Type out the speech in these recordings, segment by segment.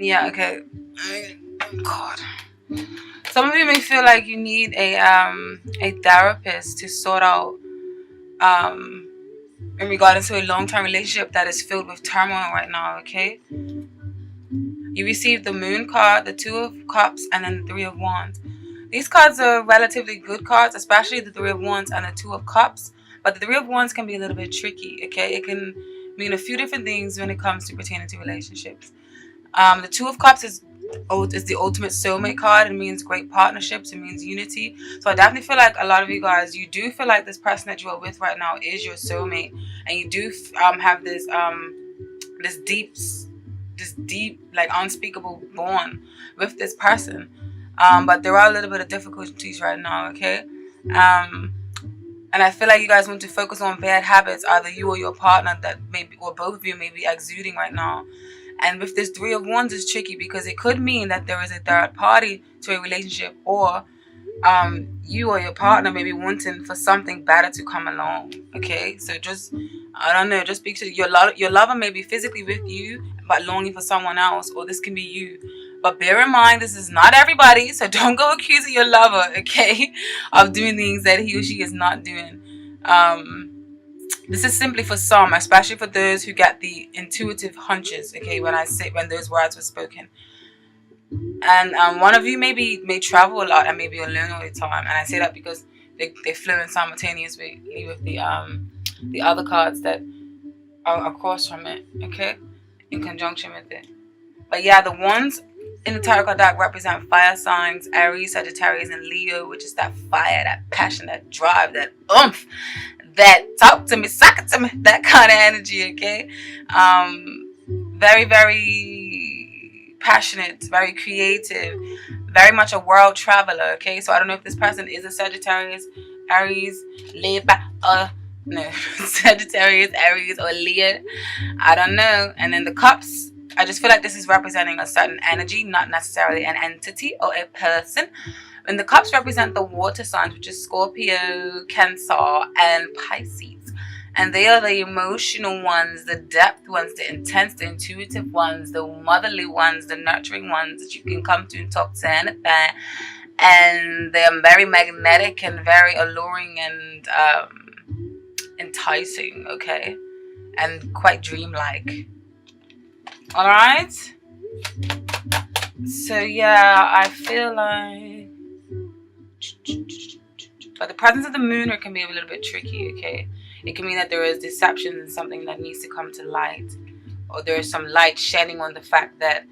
Yeah, okay. God. Some of you may feel like you need a therapist to sort out in regard to a long-term relationship that is filled with turmoil right now, okay? You receive the Moon card, the Two of Cups, and then the Three of Wands. These cards are relatively good cards, especially the Three of Wands and the Two of Cups. But the Three of Wands can be a little bit tricky, okay? It can mean a few different things when it comes to pertaining to relationships. The Two of Cups is the ultimate soulmate card. It means great partnerships. It means unity. So I definitely feel like a lot of you guys, you do feel like this person that you are with right now is your soulmate, and you do have this deep, like unspeakable bond with this person. But there are a little bit of difficulties right now. Okay. And I feel like you guys want to focus on bad habits, either you or your partner, that maybe, or both of you may be exuding right now. And with this Three of Wands is tricky because it could mean that there is a third party to a relationship, or you or your partner may be wanting for something better to come along. Okay, so just, I don't know, just speak to your lover may be physically with you but longing for someone else, or this can be you. But bear in mind, this is not everybody, so don't go accusing your lover, okay, of doing things that he or she is not doing. This is simply for some, especially for those who get the intuitive hunches, okay, when those words were spoken. And one of you may travel a lot and may be alone all the time. And I say that because they flow in simultaneously with the other cards that are across from it, okay, in conjunction with it. But yeah, the ones in the tarot card deck represent fire signs: Aries, Sagittarius, and Leo, which is that fire, that passion, that drive, that oomph, that talk to me, suck it to me, that kind of energy, okay? Very, very passionate, very creative, very much a world traveler, okay? So I don't know if this person is a Sagittarius, Aries, Leo, no, Sagittarius, Aries, or Leo. I don't know. And then the cups, I just feel like this is representing a certain energy, not necessarily an entity or a person. And the cups represent the water signs, which is Scorpio, Cancer, and Pisces. And they are the emotional ones, the depth ones, the intense, the intuitive ones, the motherly ones, the nurturing ones that you can come to and talk to anything. And they are very magnetic and very alluring and enticing, okay? And quite dreamlike. Alright? So yeah, I feel like... But the presence of the moon can be a little bit tricky, okay? It can mean that there is deception and something that needs to come to light. Or there is some light shedding on the fact that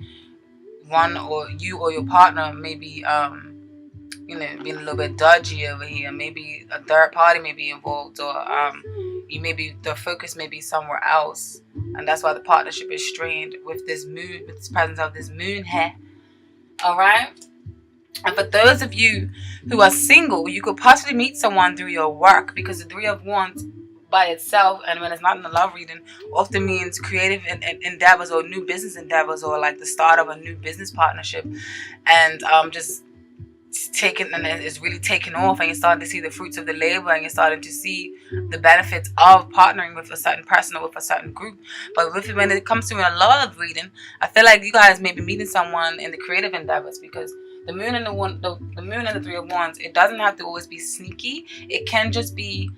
one or you or your partner may be, being a little bit dodgy over here. Maybe a third party may be involved, or the focus may be somewhere else. And that's why the partnership is strained with this moon, with this presence of this moon here. Alright? And for those of you who are single, you could possibly meet someone through your work, because the Three of Wands by itself, and when it's not in the love reading, often means creative endeavors or new business endeavors, or like the start of a new business partnership. And just it's really taking off, and you're starting to see the fruits of the labor, and you're starting to see the benefits of partnering with a certain person or with a certain group. But when it comes to a love reading, I feel like you guys may be meeting someone in the creative endeavors, because the moon and the moon and the Three of Wands, it doesn't have to always be sneaky. It can just be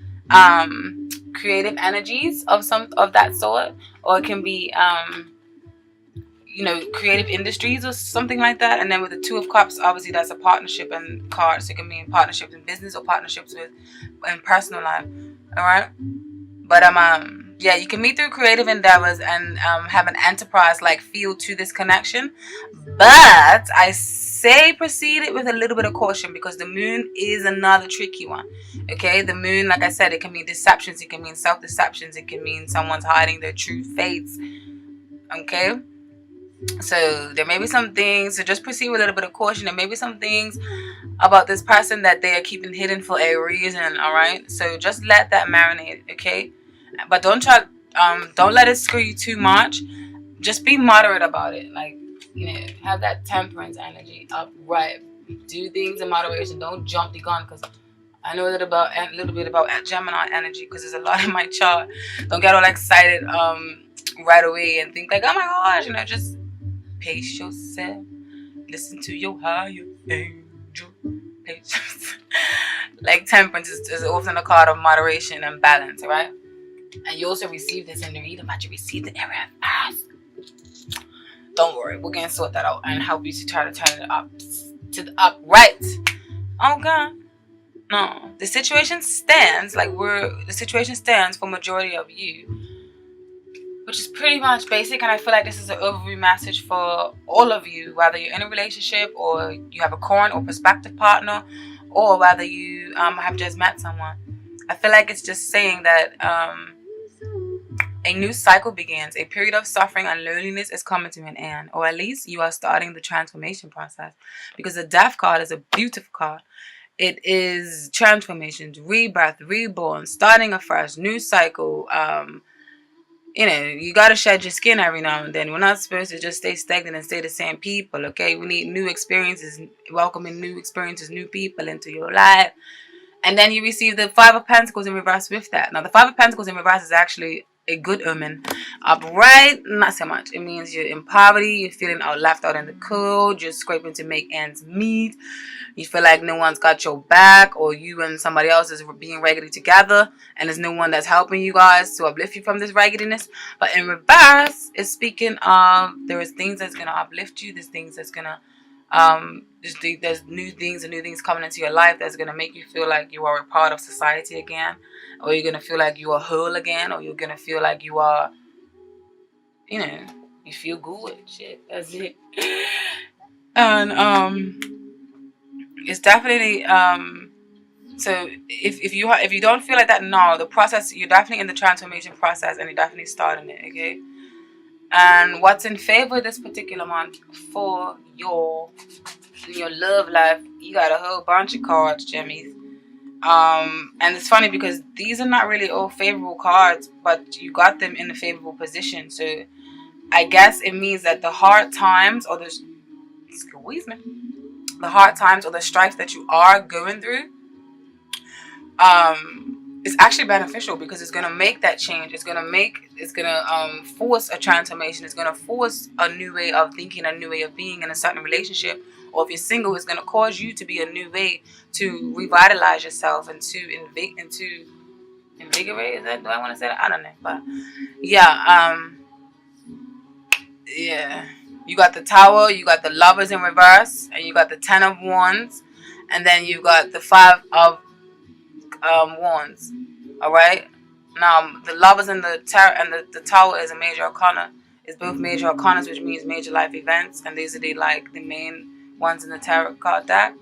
creative energies of that sort, or it can be creative industries or something like that. And then with the Two of Cups, obviously that's a partnership and cards. So it can mean partnerships in business or partnerships in personal life. All right, but yeah, you can meet through creative endeavors and have an enterprise-like feel to this connection. But I say proceed it with a little bit of caution, because the moon is another tricky one. Okay, the moon, like I said, it can mean deceptions, it can mean self-deceptions, it can mean someone's hiding their true fates. Okay, so there may be some things, so just proceed with a little bit of caution. There may be some things about this person that they are keeping hidden for a reason. All right, so just let that marinate. Okay, but don't let it screw you too much. Just be moderate about it. Like, have that temperance energy upright. Do things in moderation. Don't jump the gun, because I know a little bit about Gemini energy, because there's a lot in my chart. Don't get all excited right away and think like, oh my gosh, just Pace yourself. Listen to your higher angel. Patience. Like temperance is often a card of moderation and balance, right? And you also receive this in the reading, but you receive the error fast. Don't worry, we're gonna sort that out and help you to try to turn it up to the upright. Okay. No, the situation stands for majority of you, which is pretty much basic. And I feel like this is an overview message for all of you, whether you're in a relationship or you have a current or prospective partner, or whether you have just met someone. I feel like it's just saying that a new cycle begins. A period of suffering and loneliness is coming to an end, or at least you are starting the transformation process, because the Death card is a beautiful card. It is transformations, rebirth, reborn, starting afresh, new cycle. You gotta shed your skin every now and then. We're not supposed to just stay stagnant and stay the same people, okay? We need new experiences, welcoming new experiences, new people into your life. And then you receive the Five of Pentacles in reverse with that. Now, the Five of Pentacles in reverse is actually a good omen. Upright, not so much. It means you're in poverty, you're feeling left out in the cold, you're scraping to make ends meet. You feel like no one's got your back, or you and somebody else is being raggedy together, and there's no one that's helping you guys to uplift you from this raggediness. But in reverse, it's speaking of there is things that's going to uplift you. There's things that's going to there's new things and new things coming into your life that's going to make you feel like you are a part of society again, or you're going to feel like you are whole again, or you're going to feel like you are, you feel good. Shit, that's it. And it's definitely so if you don't feel like that now, the process, you're definitely in the transformation process, and you're definitely starting it, okay? And what's in favor this particular month for your love life, you got a whole bunch of cards, Jimmies. And it's funny because these are not really all favorable cards, but you got them in a favorable position. So I guess it means that the hard times or the hard times or the strife that you are going through, it's actually beneficial, because it's gonna make that change. It's gonna force a transformation. It's gonna force a new way of thinking, a new way of being in a certain relationship. Or if you're single, it's gonna cause you to be a new way to revitalize yourself and to invigorate. Is that, do I want to say that? I don't know, but yeah, yeah. You got the Tower, you got the Lovers in reverse, and you got the Ten of Wands, and then you got the Five of Wands. All right. Now the Lovers and the Tower is a major arcana. It's both major arcanas, which means major life events, and these are the main ones in the tarot card deck,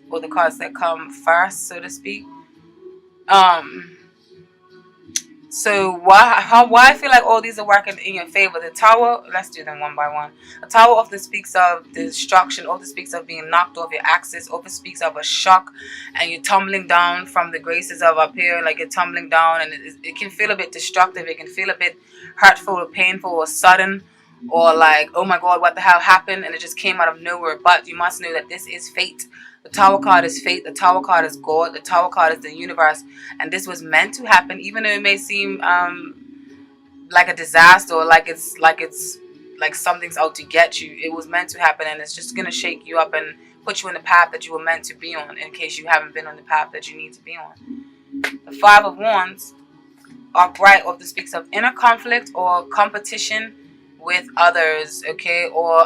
or the cards that come first, so to speak. So why I feel like all these are working in your favor. The Tower, let's do them one by one. The Tower often speaks of destruction, often speaks of being knocked off your axis, often speaks of a shock, and you're tumbling down from the graces of up here, like you're tumbling down, and it can feel a bit destructive. It can feel a bit hurtful or painful or sudden, or like, oh my God, what the hell happened? And it just came out of nowhere. But you must know that this is fate. The Tower card is fate. The Tower card is God. The Tower card is the universe. And this was meant to happen, even though it may seem like a disaster, or like something's out to get you. It was meant to happen, and it's just going to shake you up and put you in the path that you were meant to be on, in case you haven't been on the path that you need to be on. The Five of Wands are bright, often speaks of inner conflict or competition with others, okay, or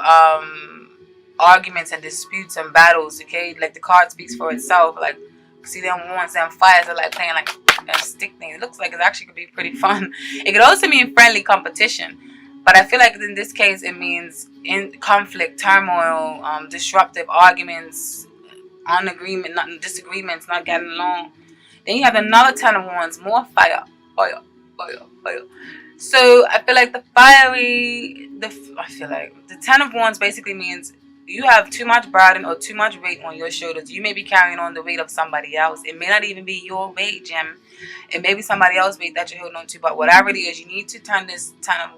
arguments and disputes and battles, okay? Like the card speaks for itself. Like, see them wands, them fires are like playing like a stick thing. It looks like it actually could be pretty fun. It could also mean friendly competition, but I feel like in this case it means in conflict, turmoil, disruptive arguments, disagreements, not getting along. Then you have another Ten of Wands, more fire. So I feel like the Ten of Wands basically means you have too much burden or too much weight on your shoulders. You may be carrying on the weight of somebody else. It may not even be your weight, Gem. It may be somebody else's weight that you're holding on to. But whatever it is, you need to turn this Ten of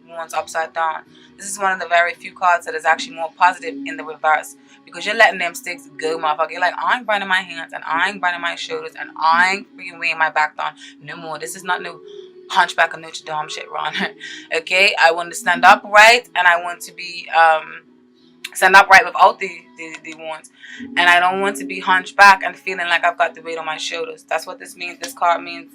Wands upside down. This is one of the very few cards that is actually more positive in the reverse, because you're letting them sticks go, motherfucker. You're like, I ain't burning my hands, and I ain't burning my shoulders, and I ain't freaking weighing my back down no more. This is not no Hunchback of Notre Dame shit, Ron. Okay, I want to stand upright, and I want to be stand upright without the ones, and I don't want to be hunchback and feeling like I've got the weight on my shoulders. That's what this means. This card means.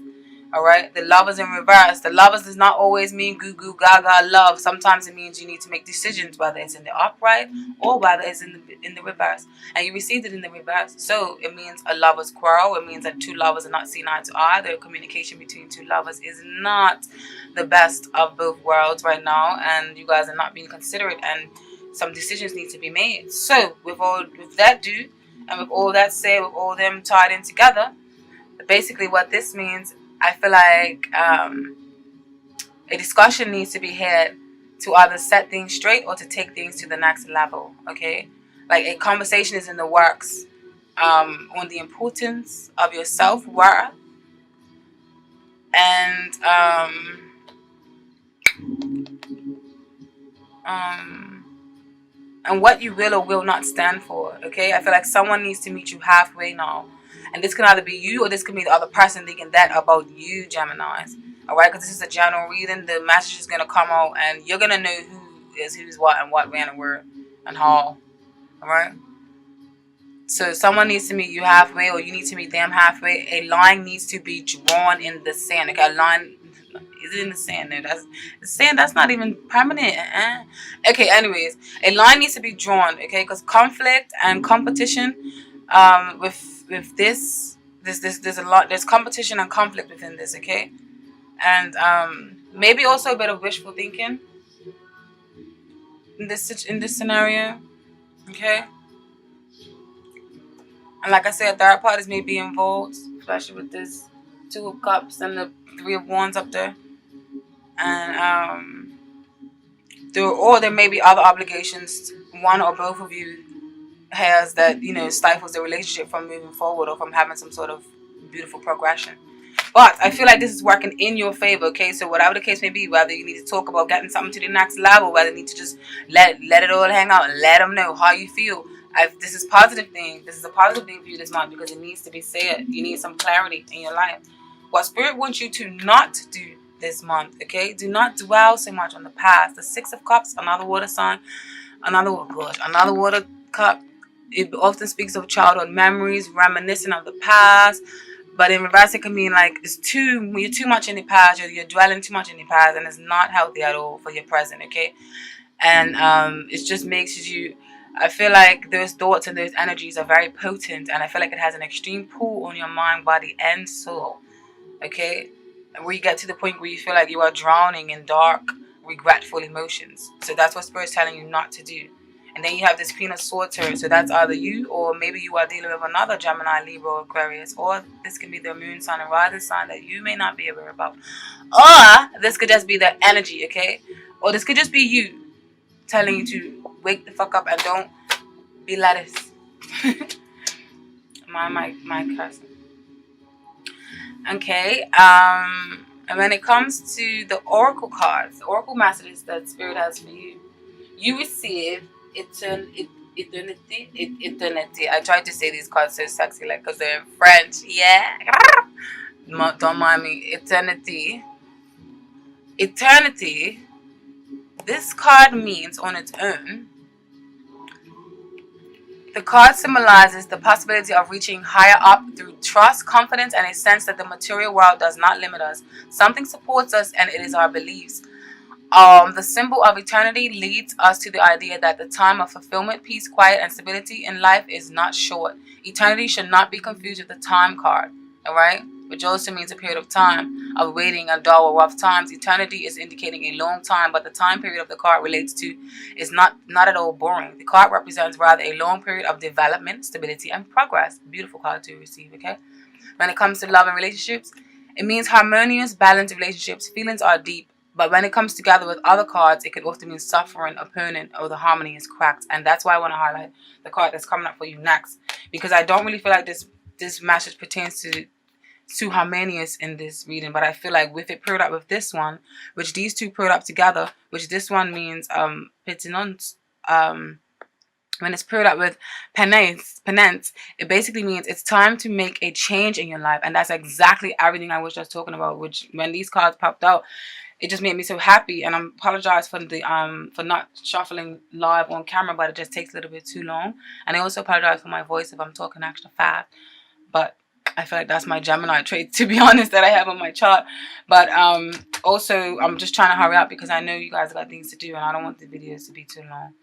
All right, the lovers in reverse. The lovers does not always mean goo goo gaga love. Sometimes it means you need to make decisions, whether it's in the upright or whether it's in the reverse. And you received it in the reverse, so it means a lover's quarrel. It means that two lovers are not seeing eye to eye. The communication between two lovers is not the best of both worlds right now, and you guys are not being considerate, and some decisions need to be made. So with that due, and with all that said, with all them tied in together, basically what this means, I feel like a discussion needs to be had to either set things straight or to take things to the next level. Okay, like a conversation is in the works on the importance of your self-worth and what you will or will not stand for. Okay, I feel like someone needs to meet you halfway now. And this can either be you or this can be the other person thinking that about you, Geminis. Alright, because this is a general reading. The message is going to come out and you're going to know who is who's what and what, when, and where, and how. Alright? So someone needs to meet you halfway or you need to meet them halfway. A line needs to be drawn in the sand. Okay, a line... Is it in the sand? No, that's the sand. That's not even permanent. Okay, anyways, a line needs to be drawn. Okay, because conflict and competition, with this, there's a lot. There's competition and conflict within this. Okay, and maybe also a bit of wishful thinking in this scenario. Okay, and like I said, third parties may be involved, especially with this Two of Cups and the Three of Wands up there. And there may be other obligations one or both of you has that, you know, stifles the relationship from moving forward or from having some sort of beautiful progression. But I feel like this is working in your favor, okay? So whatever the case may be, whether you need to talk about getting something to the next level, whether you need to just let it all hang out and let them know how you feel. This is positive thing. This is a positive thing for you this month because it needs to be said. You need some clarity in your life. What Spirit wants you to not do this month, okay? Do not dwell so much on the past. The Six of Cups, another water sign, another water cup. It often speaks of childhood memories, reminiscing of the past. But in reverse, it can mean like you're too much in the past, you're dwelling too much in the past, and it's not healthy at all for your present, okay? And it just makes you, I feel like those thoughts and those energies are very potent, and I feel like it has an extreme pull on your mind, body, and soul, okay? Where you get to the point where you feel like you are drowning in dark, regretful emotions. So that's what Spirit's telling you not to do. And then you have this Queen of Swords here. So that's either you or maybe you are dealing with another Gemini, Libra, or Aquarius. Or this can be the moon sign and rising sign that you may not be aware about. Or this could just be the energy, okay? Or this could just be you telling you to wake the fuck up and don't be lettuce. my cousin. Okay, and when it comes to the oracle cards, the oracle messages that Spirit has for you, you receive eternity. I tried to say these cards so sexy, like, because they're in French. Yeah, don't mind me. Eternity. This card means on its own. The card symbolizes the possibility of reaching higher up through trust, confidence, and a sense that the material world does not limit us. Something supports us, and it is our beliefs. The symbol of eternity leads us to the idea that the time of fulfillment, peace, quiet, and stability in life is not short. Eternity should not be confused with the time card, all right? Which also means a period of time of waiting and dull or rough times. Eternity is indicating a long time, but the time period of the card relates to is not at all boring. The card represents rather a long period of development, stability, and progress. Beautiful card to receive, okay? When it comes to love and relationships, it means harmonious, balanced relationships. Feelings are deep, but when it comes together with other cards, it can often mean suffering, opponent, or the harmony is cracked. And that's why I want to highlight the card that's coming up for you next, because I don't really feel like this message pertains to harmonious in this reading, but I feel like with it paired up with this one, which these two paired up together, which this one means pertinence, when it's paired up with penance, it basically means it's time to make a change in your life. And that's exactly everything I was just talking about, which when these cards popped out, it just made me so happy. And I apologize for not shuffling live on camera, but it just takes a little bit too long. And I also apologize for my voice if I'm talking extra fast. But I feel like that's my Gemini trait, to be honest, that I have on my chart. But also, I'm just trying to hurry up because I know you guys got things to do and I don't want the videos to be too long.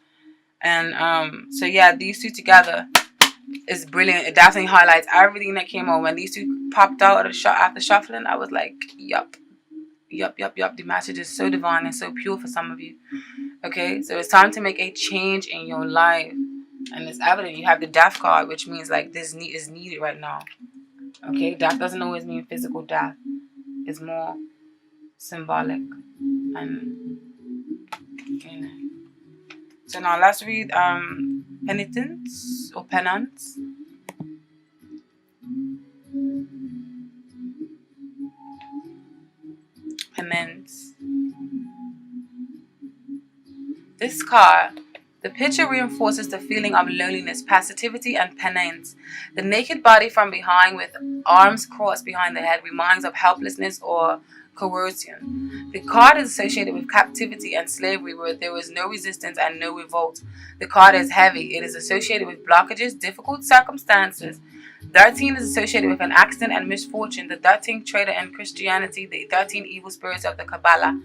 And so yeah, these two together is brilliant. It definitely highlights everything that came on. When these two popped out of the shot after shuffling, I was like, yup. The message is so divine and so pure for some of you. Okay, so it's time to make a change in your life. And it's evident. You have the death card, which means like this is needed right now. Okay, death doesn't always mean physical death. It's more symbolic. And you know. So now let's read penitence or penance. Penance. This card, the picture reinforces the feeling of loneliness, passivity, and penance. The naked body from behind with arms crossed behind the head reminds of helplessness or coercion. The card is associated with captivity and slavery where there was no resistance and no revolt. The card is heavy. It is associated with blockages, difficult circumstances. 13 is associated with an accident and misfortune. The 13th traitor in Christianity, the 13 evil spirits of the Kabbalah.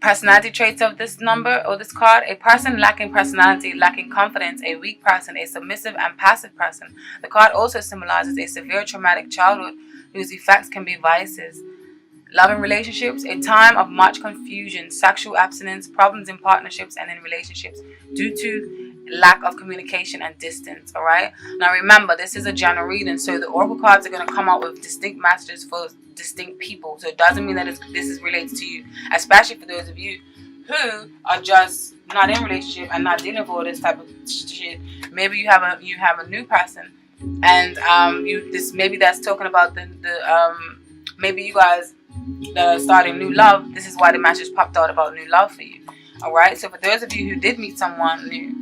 Personality traits of this number or this card: a person lacking personality, lacking confidence, a weak person, a submissive and passive person. The card also symbolizes a severe traumatic childhood whose effects can be vices. Loving relationships, a time of much confusion, sexual abstinence, problems in partnerships and in relationships due to lack of communication and distance. All right. Now remember, this is a general reading, so the oracle cards are going to come out with distinct messages for distinct people. So it doesn't mean that this is related to you, especially for those of you who are just not in a relationship and not dealing with all this type of shit. Maybe you have a new person, and maybe that's talking about the maybe you guys starting new love. This is why the message popped out about new love for you. All right. So for those of you who did meet someone new,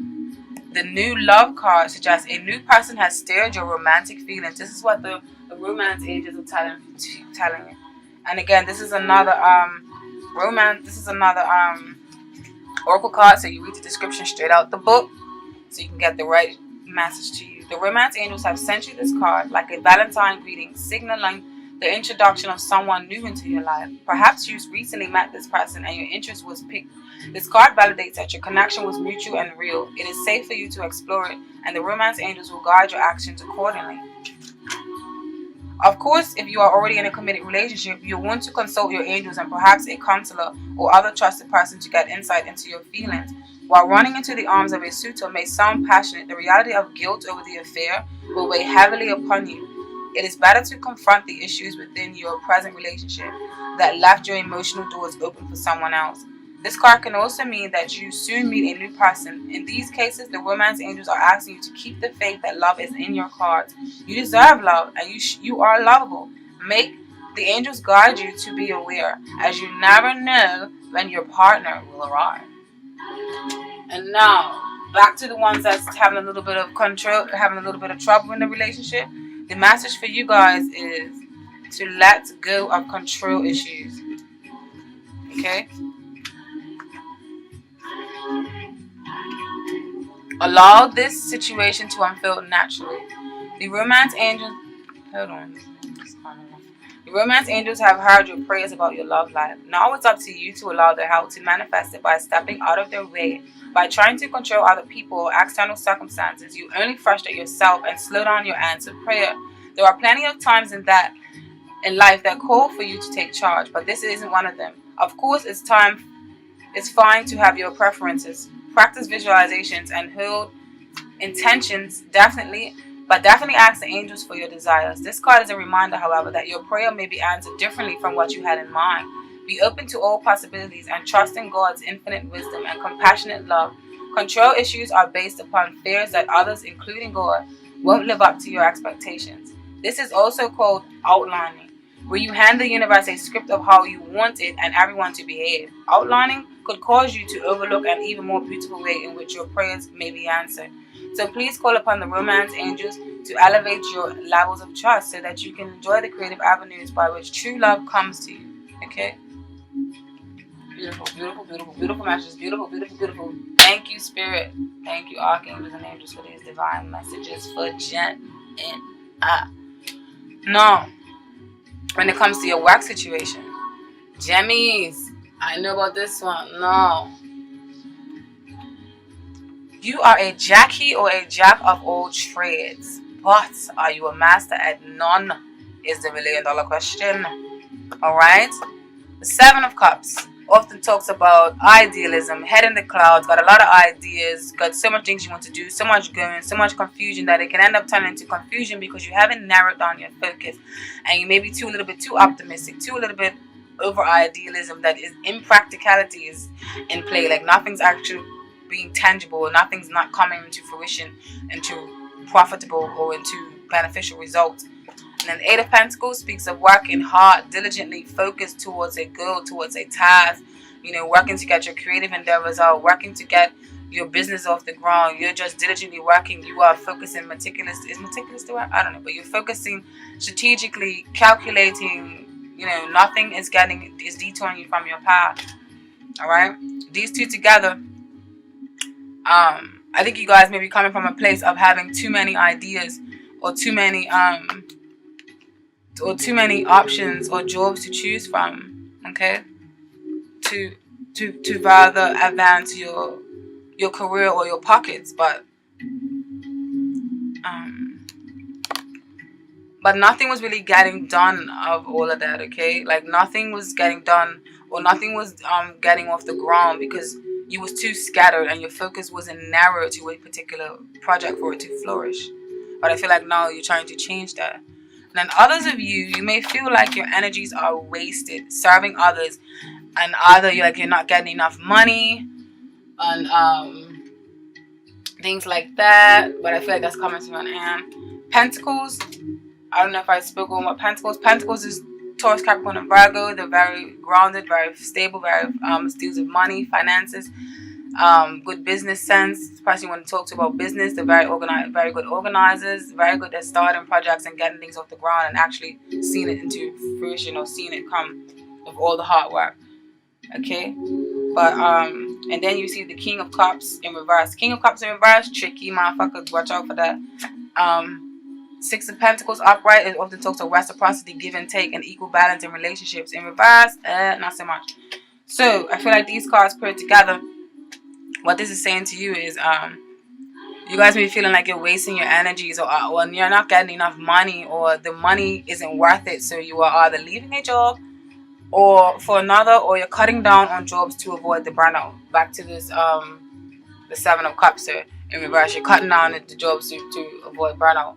the new love card suggests a new person has stirred your romantic feelings. This is what the romance angels are telling you. And again, this is another oracle card. So you read the description straight out the book, so you can get the right message to you. The romance angels have sent you this card like a Valentine greeting, signaling the introduction of someone new into your life. Perhaps you recently met this person and your interest was piqued. This card validates that your connection was mutual and real. It is safe for you to explore it, and the romance angels will guide your actions accordingly. Of course, if you are already in a committed relationship, you'll want to consult your angels and perhaps a counselor or other trusted person to get insight into your feelings. While running into the arms of a suitor may sound passionate, the reality of guilt over the affair will weigh heavily upon you. It is better to confront the issues within your present relationship that left your emotional doors open for someone else. This card can also mean that you soon meet a new person. In these cases, the romance angels are asking you to keep the faith that love is in your cards. You deserve love, and you are lovable. Make the angels guide you to be aware, as you never know when your partner will arrive. And now, back to the ones that's having a little bit of control, having a little bit of trouble in the relationship. The message for you guys is to let go of control issues. Okay? Allow this situation to unfold naturally. The romance angels, The romance angels have heard your prayers about your love life. Now it's up to you to allow their help to manifest it by stepping out of their way. By trying to control other people or external circumstances, you only frustrate yourself and slow down your answered prayer. There are plenty of times in life that call for you to take charge, but this isn't one of them. Of course, it's fine to have your preferences, practice visualizations, and hold intentions, but definitely ask the angels for your desires. This card is a reminder, however, that your prayer may be answered differently from what you had in mind. Be open to all possibilities and trust in God's infinite wisdom and compassionate love. Control issues are based upon fears that others, including God, won't live up to your expectations. This is also called outlining, where you hand the universe a script of how you want it and everyone to behave. Outlining could cause you to overlook an even more beautiful way in which your prayers may be answered. So please call upon the romance angels to elevate your levels of trust so that you can enjoy the creative avenues by which true love comes to you. Okay? Beautiful, beautiful, beautiful, beautiful messages. Beautiful, beautiful, beautiful. Thank you, Spirit. Thank you, Archangels and Angels, for these divine messages for Jen and No. When it comes to your work situation, Gemmies, I know about this one. No. You are a Jackie or a Jack of all trades, but are you a master at none? Is the $1,000,000 question. Alright? The Seven of Cups often talks about idealism, head in the clouds, got a lot of ideas, got so much things you want to do, so much going, so much confusion that it can end up turning into confusion because you haven't narrowed down your focus. And you may be a little bit too optimistic, a little bit over idealism that is impracticality is in play. Like nothing's actually being tangible, nothing's not coming into fruition, into profitable or into beneficial results. And then the Eight of Pentacles speaks of working hard, diligently focused towards a goal, towards a task, working to get your creative endeavors out, working to get your business off the ground. You're just diligently working. You are focusing meticulous. Is meticulous the word? I don't know. But you're focusing strategically, calculating. Nothing is detouring you from your path. All right? These two together, I think you guys may be coming from a place of having too many ideas or too many options or jobs to choose from, okay, to rather advance your career or your pockets, but nothing was really getting done of all of that, okay? Like nothing was getting done or nothing was getting off the ground because you was too scattered and your focus wasn't narrow to a particular project for it to flourish. But I feel like now you're trying to change that. And then others of you may feel like your energies are wasted serving others, and either you're not getting enough money and things like that. But I feel like that's coming to an end. Pentacles. I don't know if I spoke on what Pentacles. Pentacles is Taurus, Capricorn, and Virgo. They're very grounded, very stable, very deals with money, finances, good business sense. Especially when you talk to about business, they're very organized, very good organizers, very good at starting projects and getting things off the ground and actually seeing it into fruition or seeing it come with all the hard work. Okay, but and then you see the King of Cups in reverse. King of Cups in reverse, tricky motherfuckers. Watch out for that. Six of Pentacles upright, it often talks of reciprocity, give and take, and equal balance in relationships. In reverse, not so much. So I feel like these cards put together, what this is saying to you is you guys may be feeling like you're wasting your energies or you're not getting enough money or the money isn't worth it. So you are either leaving a job or for another, or you're cutting down on jobs to avoid the burnout. Back to this the Seven of Cups. So in reverse, you're cutting down the jobs to avoid burnout.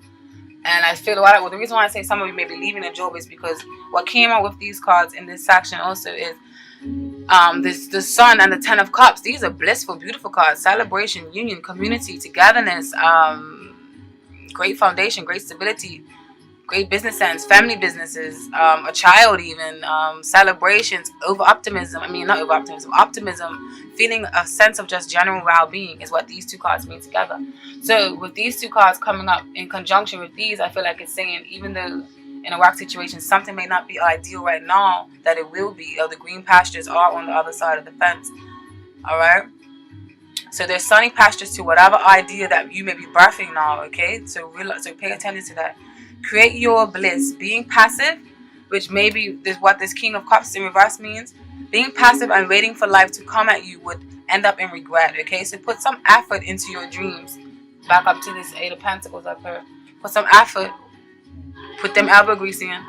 And I feel the reason why I say some of you may be leaving a job is because what came out with these cards in this section also is the Sun and the Ten of Cups. These are blissful, beautiful cards. Celebration, union, community, togetherness, great foundation, great stability, great business sense, family businesses, a child even, celebrations, optimism, feeling a sense of just general well-being is what these two cards mean together. So with these two cards coming up in conjunction with these, I feel like it's saying even though in a work situation something may not be ideal right now, that it will be, or the green pastures are on the other side of the fence. Alright? So there's sunny pastures to whatever idea that you may be birthing now, okay? So pay attention to that. Create your bliss. Being passive, which maybe is what this King of Cups in reverse means. Being passive and waiting for life to come at you would end up in regret, okay? So put some effort into your dreams. Back up to this Eight of Pentacles up here. Put some effort. Put them elbow grease in.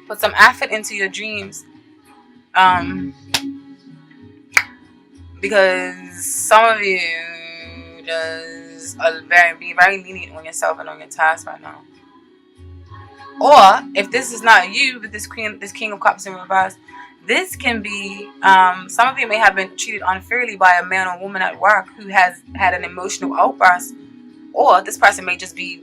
Put some effort into your dreams. Because some of you just are being very lenient on yourself and on your tasks right now. Or if this is not you, with this King of Cups in reverse, this can be some of you may have been treated unfairly by a man or woman at work who has had an emotional outburst, or this person may just be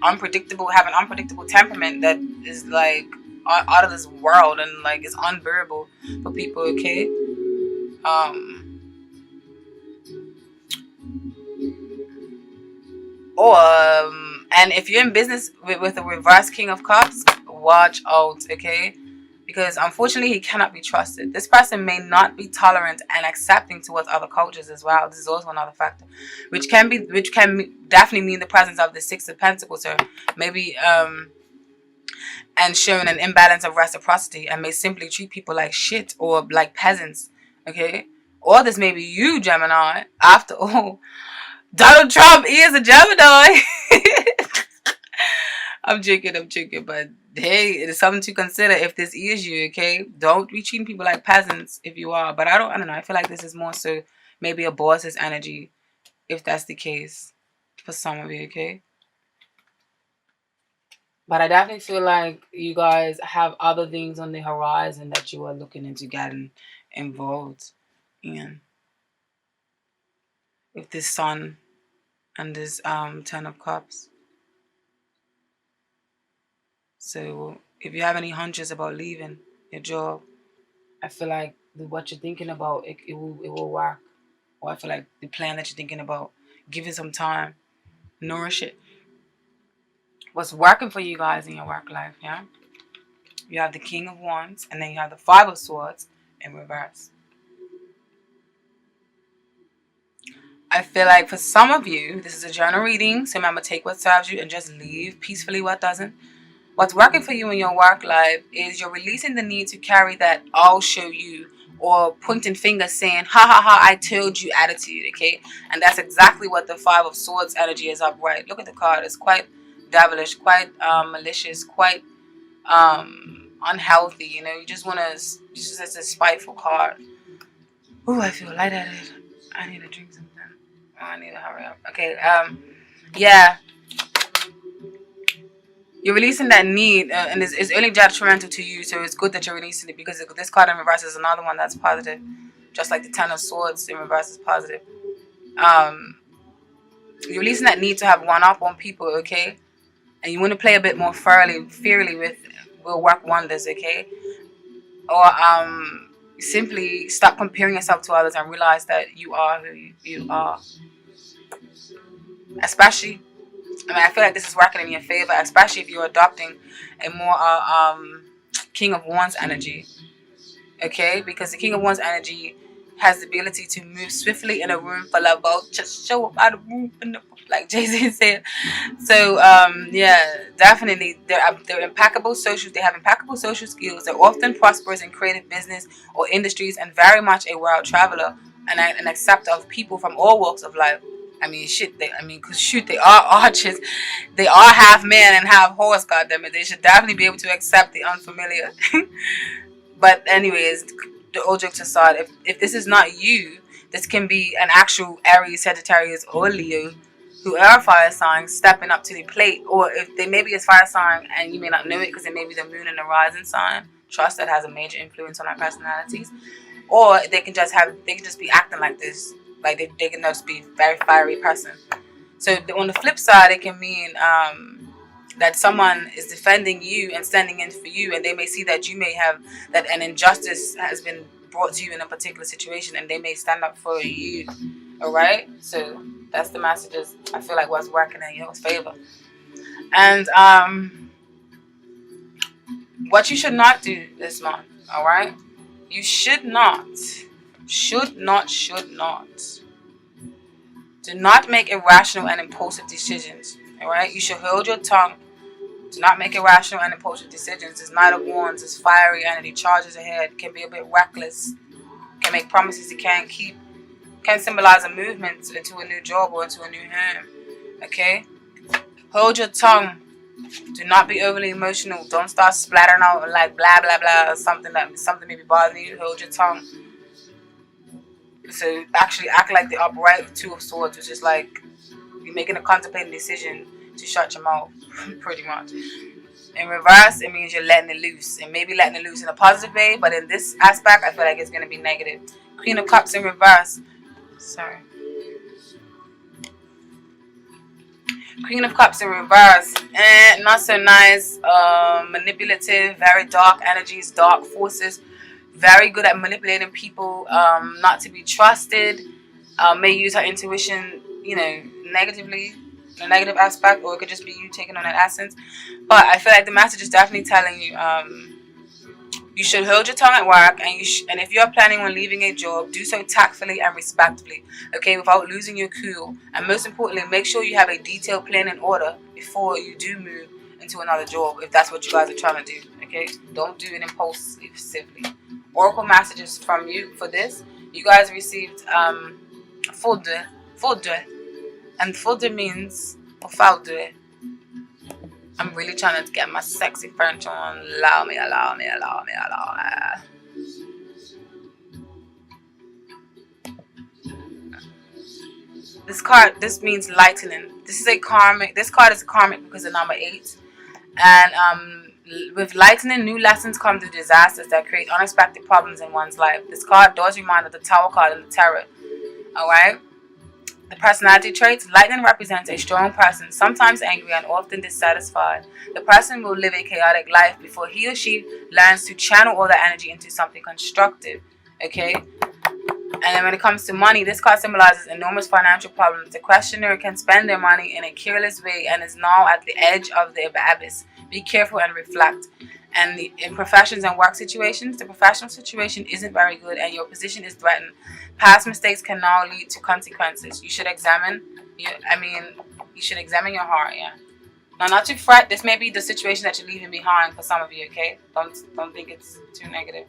unpredictable, have an unpredictable temperament that is like out of this world and like is unbearable for people. Okay, Or and if you're in business with a reverse King of Cups, watch out, okay? Because unfortunately he cannot be trusted. This person may not be tolerant and accepting towards other cultures as well. This is also another factor, which can definitely mean the presence of the Six of Pentacles, or maybe and showing an imbalance of reciprocity, and may simply treat people like shit or like peasants, okay? Or this may be you, Gemini. After all, Donald Trump is a Gemini. I'm joking, but hey, it is something to consider if this is you, okay? Don't be treating people like peasants if you are. But I don't know. I feel like this is more so maybe a boss's energy, if that's the case for some of you, okay? But I definitely feel like you guys have other things on the horizon that you are looking into getting involved in. With this Sun and this Ten of Cups. So if you have any hunches about leaving your job, I feel like what you're thinking about, it will work. Or I feel like the plan that you're thinking about, give it some time, nourish it. What's working for you guys in your work life, yeah? You have the King of Wands, and then you have the Five of Swords in reverse. I feel like for some of you, this is a journal reading, so remember, take what serves you and just leave peacefully what doesn't. What's working for you in your work life is you're releasing the need to carry that I'll show you or pointing fingers saying, ha ha ha, I told you attitude, okay? And that's exactly what the Five of Swords energy is upright. Look at the card. It's quite devilish, quite malicious, quite unhealthy, you know? You just want to, it's just a spiteful card. Ooh, I feel lightheaded. I need to drink something. Oh, I need to hurry up. Okay, yeah. You're releasing that need, and it's only detrimental to you, so it's good that you're releasing it, because this card in reverse is another one that's positive. Just like the Ten of Swords in reverse is positive. You're releasing that need to have one up on people, okay? And you want to play a bit more fairly will work wonders, okay? Or simply stop comparing yourself to others and realize that you are who you are. Especially, I feel like this is working in your favor, especially if you're adopting a more King of Wands energy, okay? Because the King of Wands energy has the ability to move swiftly in a room full of both. Just show up out of the room, like Jay-Z said. So, yeah, definitely, they're impeccable socials. They have impeccable social skills. They're often prosperous in creative business or industries, and very much a world traveler and an acceptor of people from all walks of life. I mean, they are archers. They are half man and half horse, goddammit. They should definitely be able to accept the unfamiliar. But anyways, the old jokes aside, if this is not you, this can be an actual Aries, Sagittarius, or Leo who are fire signs stepping up to the plate. Or if they maybe is fire sign and you may not know it because it may be the moon and the rising sign. Trust that has a major influence on our personalities. Or they can just be acting like this. Like they can just be very fiery person. So on the flip side, it can mean that someone is defending you and standing in for you, and they may see that you may have that an injustice has been brought to you in a particular situation, and they may stand up for you. All right, so that's the messages I feel like what's working in your favor. And what you should not do this month, all right? You should not do not make irrational and impulsive decisions. All right, you should hold your tongue. Do not make irrational and impulsive decisions. This Knight of Wands is fiery energy, charges ahead, can be a bit reckless, can make promises you can't keep, can symbolize a movement into a new job or into a new home. Okay, hold your tongue. Do not be overly emotional. Don't start splattering out like blah blah blah or something may be bothering you. Hold your tongue. So actually act like the upright Two of Swords, which is like you're making a contemplating decision to shut your mouth, pretty much. In reverse, it means you're letting it loose, and maybe letting it loose in a positive way, but in this aspect, I feel like it's going to be negative. Queen of Cups in reverse. Sorry. Queen of Cups in reverse. Not so nice. Manipulative, very dark energies, dark forces. Very good at manipulating people, not to be trusted. May use her intuition, negatively. in a negative aspect, or it could just be you taking on that essence. But I feel like the message is definitely telling you, you should hold your tongue at work, and and if you're planning on leaving a job, do so tactfully and respectfully, okay, without losing your cool. And most importantly, make sure you have a detailed plan in order before you do move into another job, if that's what you guys are trying to do, okay? Don't do it impulsively. Oracle messages from you for this. You guys received folder, folder, and folder means folder. I'm really trying to get my sexy French on. Allow me, allow me, allow me, allow me. This means lightening. This is a karmic. This card is karmic because of number 8. And with lightning, new lessons come through disasters that create unexpected problems in one's life. This card does remind of the Tower card in the Tarot. Alright? The personality traits. Lightning represents a strong person, sometimes angry and often dissatisfied. The person will live a chaotic life before he or she learns to channel all that energy into something constructive. Okay? And then when it comes to money, this card symbolizes enormous financial problems. The questioner can spend their money in a careless way and is now at the edge of the abyss. Be careful and reflect. And in professions and work situations, the professional situation isn't very good and your position is threatened. Past mistakes can now lead to consequences. You should examine your heart, yeah. Now, not to fret, this may be the situation that you're leaving behind for some of you, okay? Don't think it's too negative.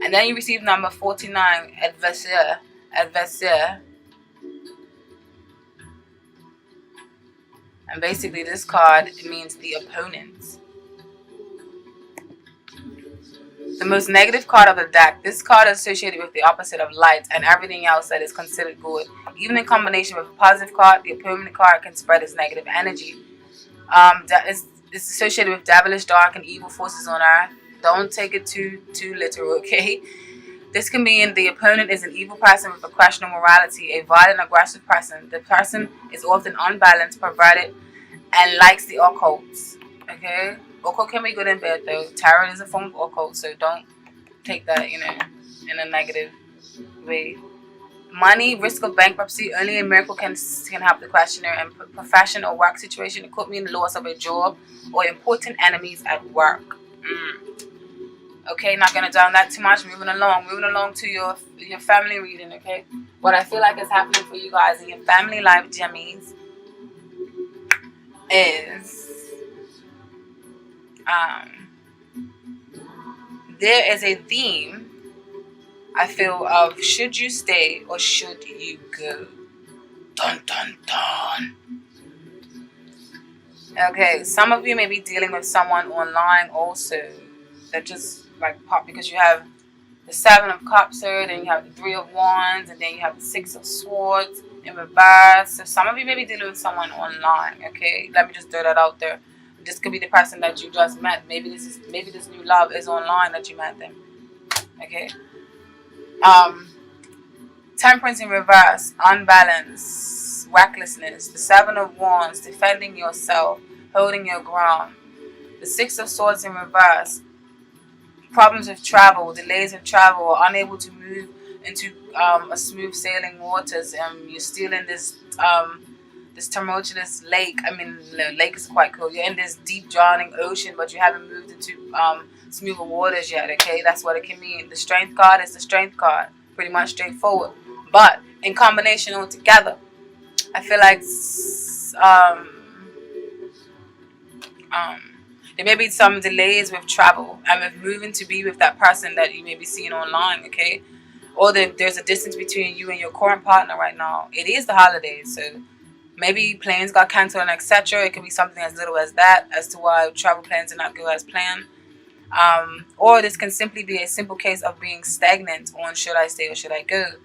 And then you receive number 49, adversaire. Adversaire. And basically this card means the opponent. The most negative card of the deck. This card is associated with the opposite of light and everything else that is considered good. Even in combination with a positive card, the opponent card can spread its negative energy. It's associated with devilish, dark, and evil forces on earth. Don't take it too literal, okay? This can mean the opponent is an evil person with a questionable morality, a violent, aggressive person. The person is often unbalanced, perverted, and likes the occult. Okay? Occult can be good and bad, though. Tarot is a form of occult, so don't take that, in a negative way. Money, risk of bankruptcy. Only a miracle can help the questioner. In profession or work situation, it could mean the loss of a job or important enemies at work. Okay, not gonna down that too much. Moving along to your family reading. Okay, what I feel like is happening for you guys in your family life, Gemmies, is there is a theme I feel of should you stay or should you go? Dun dun dun. Okay, some of you may be dealing with someone online also that just like pop, because you have the 7 of Cups here, then you have the 3 of Wands, and then you have the 6 of Swords in reverse. So some of you may be dealing with someone online. Okay, let me just throw that out there. This could be the person that you just met. Maybe this new love is online that you met them. Okay. Temperance in reverse, unbalance, recklessness. The 7 of Wands, defending yourself, holding your ground. The 6 of Swords in reverse, problems with travel, delays of travel, or unable to move into a smooth sailing waters. You're still in this tumultuous lake. I mean, the lake is quite cool. You're in this deep drowning ocean, but you haven't moved into smoother waters yet. Okay, that's what it can mean. The Strength card is the Strength card, pretty much straightforward. But in combination all together, I feel like there may be some delays with travel and with moving to be with that person that you may be seeing online, okay? Or there's a distance between you and your current partner right now. It is the holidays, so maybe planes got cancelled and etc. It could be something as little as that as to why travel plans did not go as planned. Or this can simply be a simple case of being stagnant on should I stay or should I go.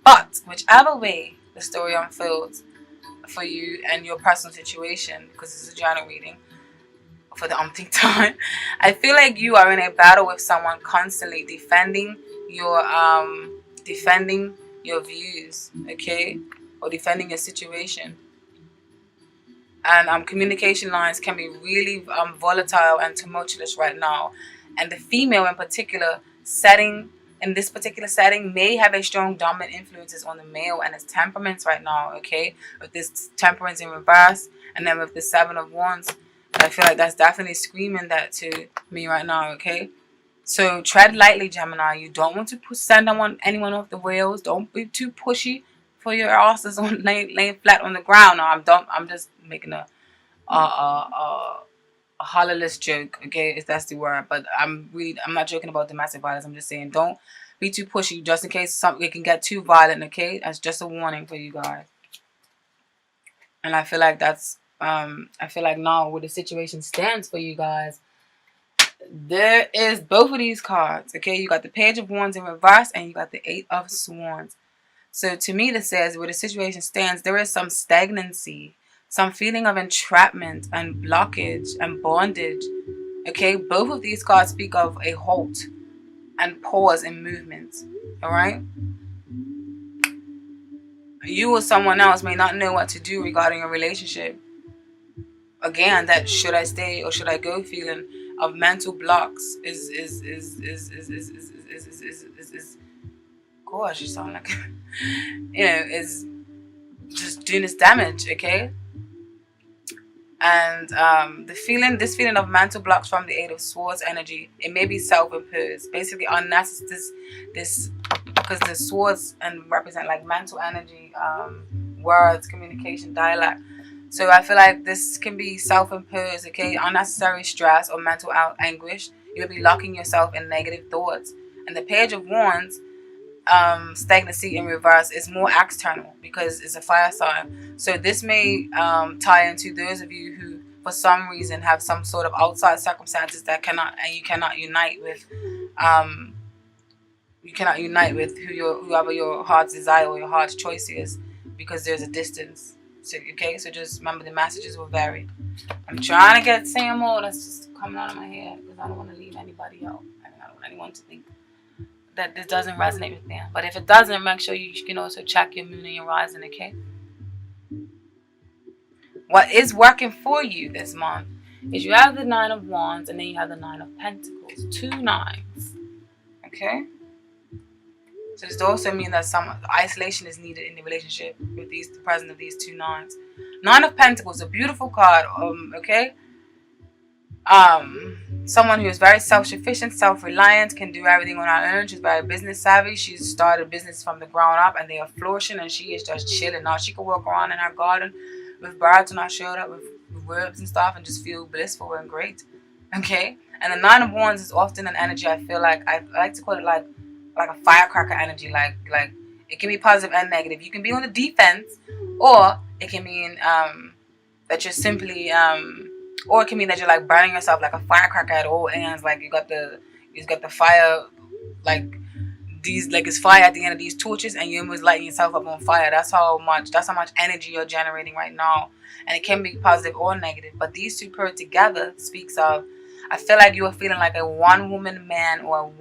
But whichever way the story unfolds for you and your personal situation, because this is a journal reading, for the umpteenth time, I feel like you are in a battle with someone constantly defending your views, okay, or defending your situation. And communication lines can be really volatile and tumultuous right now. And the female in particular setting in this particular setting may have a strong dominant influences on the male and his temperaments right now, okay? With this temperance in reverse, and then with the 7 of Wands, I feel like that's definitely screaming that to me right now, okay? So tread lightly, Gemini. You don't want to send anyone off the rails. Don't be too pushy for your asses on laying flat on the ground. No, I'm just making a hollerless joke, okay, if that's the word. But I'm not joking about domestic violence. I'm just saying don't be too pushy, just in case it can get too violent, okay? That's just a warning for you guys. And I feel like I feel like now where the situation stands for you guys, there is both of these cards, okay? You got the Page of Wands in reverse and you got the 8 of Swords. So to me, this says where the situation stands, there is some stagnancy, some feeling of entrapment and blockage and bondage. Okay, both of these cards speak of a halt and pause in movement. All right. You or someone else may not know what to do regarding a relationship. Again, that should I stay or should I go feeling of mental blocks is gosh, you sound like is just doing this damage, okay? And this feeling of mental blocks from the 8 of Swords energy, it may be self-imposed, basically unnecessary. This because the swords and represent like mental energy, words, communication, dialect. So I feel like this can be self-imposed, okay? Unnecessary stress or mental anguish. You will be locking yourself in negative thoughts. And the Page of Wands, stagnancy in reverse, is more external because it's a fire sign. So this may tie into those of you who for some reason have some sort of outside circumstances that you cannot unite with whoever your heart's desire or your heart's choice is, because there's a distance. So okay, so just remember the messages will vary. I'm trying to say more that's just coming out of my head because I don't want to leave anybody out. I don't want anyone to think that this doesn't resonate with them. But if it doesn't, make sure you can also check your moon and your rising, okay? What is working for you this month is you have the 9 of Wands and then you have the 9 of Pentacles. 2 nines. Okay? So this also means that some isolation is needed in the relationship with the presence of these 2 nines. 9 of Pentacles, a beautiful card, okay? Someone who is very self-sufficient, self-reliant, can do everything on her own. She's very business savvy. She's started a business from the ground up and they are flourishing and she is just chilling. Now she can walk around in her garden with birds on her shoulder, with herbs and stuff, and just feel blissful and great. Okay? And the 9 of Wands is often an energy, I feel like, I like to call it like a firecracker energy. Like it can be positive and negative. You can be on the defense, or it can mean that you're simply or it can mean that you're like burning yourself like a firecracker at all ends. Like you got the fire, like it's fire at the end of these torches, and you're almost lighting yourself up on fire. That's how much energy you're generating right now, and it can be positive or negative. But these two paired together speaks of, I feel like you are feeling like a one-woman man or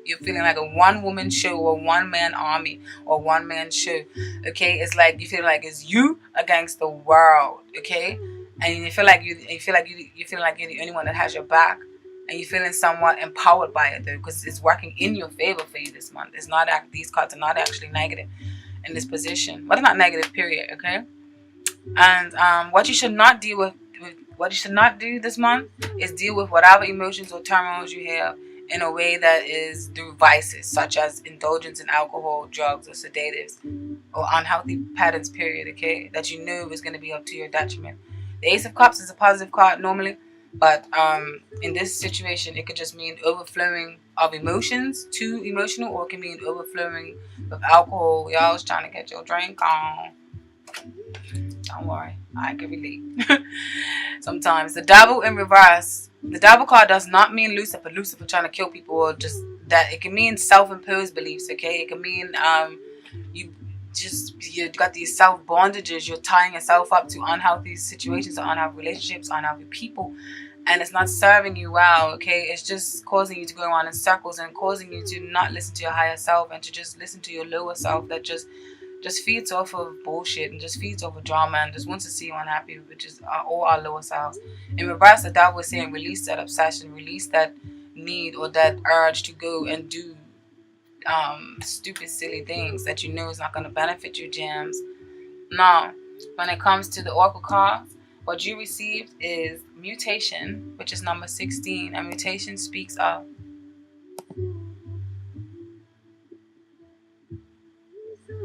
you're feeling like a one-woman show or one-man army or one-man show. Okay, it's like you feel like it's you against the world. Okay. And you feel like you're the only one that has your back, and you're feeling somewhat empowered by it though, because it's working in your favor for you this month. It's not these cards are not actually negative in this position, but they're not negative. Period. Okay. And what you should not deal with, what you should not do this month is deal with whatever emotions or turmoils you have in a way that is through vices, such as indulgence in alcohol, drugs, or sedatives, or unhealthy patterns. Period. Okay, that you know is going to be up to your detriment. The Ace of Cups is a positive card normally, but in this situation, it could just mean overflowing of emotions, too emotional, or it can mean overflowing of alcohol. Y'all was trying to get your drink on. Don't worry, I can relate. Sometimes the Devil in reverse. The Devil card does not mean Lucifer trying to kill people, or just that. It can mean self-imposed beliefs. Okay, it can mean you got these self bondages. You're tying yourself up to unhealthy situations, or unhealthy relationships, unhealthy people, and it's not serving you well. Okay, it's just causing you to go around in circles and causing you to not listen to your higher self and to just listen to your lower self that just feeds off of bullshit and just feeds off of drama and just wants to see you unhappy, which is all our lower selves. In reverse, the Devil is saying release that obsession, release that need or that urge to go and do stupid, silly things that you know is not going to benefit you, gems. Now, when it comes to the oracle cards, what you received is mutation, which is number 16. And mutation speaks of